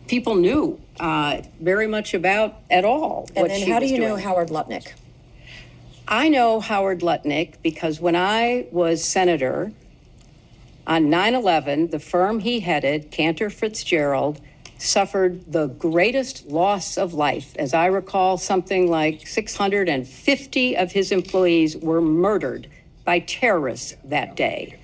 people knew very much about at all. And then how do you know Howard Lutnick? I know Howard Lutnick because when I was senator on 9/11, the firm he headed, Cantor Fitzgerald, suffered the greatest loss of life. As I recall, something like 650 of his employees were murdered by terrorists that day.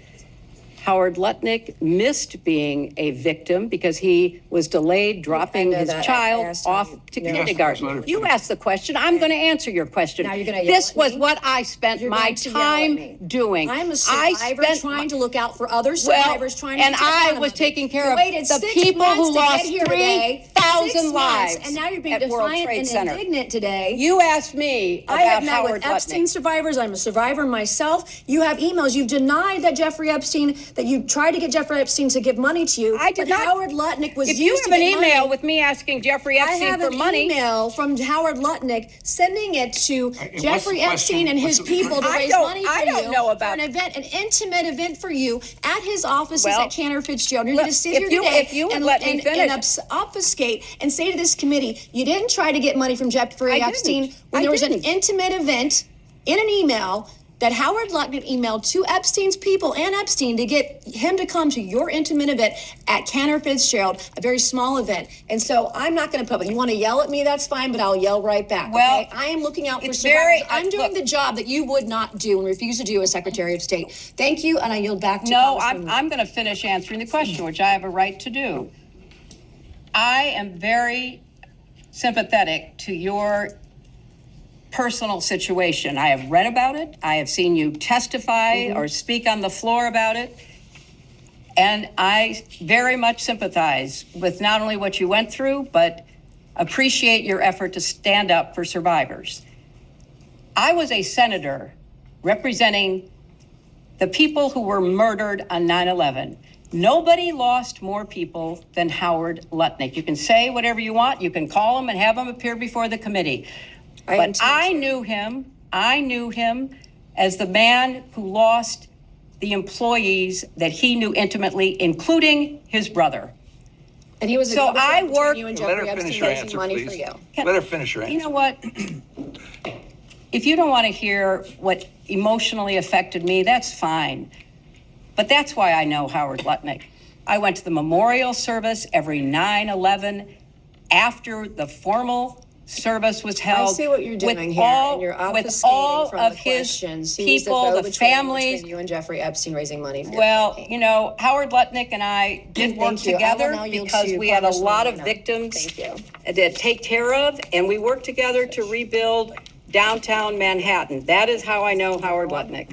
Howard Lutnick missed being a victim because he was delayed dropping his child off to kindergarten. You asked the question. I'm going to answer your question. Now you're going to yell This at was me? what I spent my time doing. I'm a survivor trying to look out for other survivors trying to and I was taking care of the people who lost 3,000 lives and now you're being at World defiant Trade and Center. indignant today. You asked me I have about met Howard with Lutnick. Epstein survivors. I'm a survivor myself. You have emails. You've denied that Jeffrey Epstein, that you tried to get Jeffrey Epstein to give money to you. I did not. Howard Lutnick was If you used have to an get email money. with me asking Jeffrey Epstein for money. I have an email from Howard Lutnick sending it to Jeffrey Epstein and his people to raise money for I don't know about an event, an intimate event for you at his offices Well, at Cantor Fitzgerald. You're going to sit if here you- today if you would and, let me and, finish. and obfuscate and say to this committee, you didn't try to get money from Jeffrey I Epstein didn't. when I there was didn't. an intimate event in an email that Howard Lutnick emailed to Epstein's people and Epstein to get him to come to your intimate event at Cantor Fitzgerald, a very small event. And so I'm not going to put it. You want to yell at me, that's fine, but I'll yell right back. Well, okay? I am looking out for it's survivors. very- I'm doing look. the job that you would not do and refuse to do as Secretary of State. Thank you, and I yield back to No, Congresswoman. I'm going to finish answering the question, which I have a right to do. I am very sympathetic to your personal situation. I have read about it. I have seen you testify or speak on the floor about it. And I very much sympathize with not only what you went through, but appreciate your effort to stand up for survivors. I was a senator representing the people who were murdered on 9/11. Nobody lost more people than Howard Lutnick. You can say whatever you want. You can call him and have him appear before the committee. But I knew him as the man who lost the employees that he knew intimately, including his brother. And he was a So good I friend between work- you and Let Jeffrey her finish Epstein her raising answer, money please. for you. Let her finish her answer. You know what? If you don't want to hear what emotionally affected me, that's fine. But that's why I know Howard Lutnick. I went to the memorial service every 9/11 after the formal service was held. I see what you're doing with here, all, and you're with obfuscating all from of the his questions. He was people, the the go-between families. between you and Jeffrey Epstein raising money for your Well, campaign. you know, Howard Lutnick and I did Thank work you. I will together now yield because to we had a Congresswoman lot of Warner. victims Thank you. to take care of, and we worked together to rebuild downtown Manhattan. That is how I know Howard Lutnick.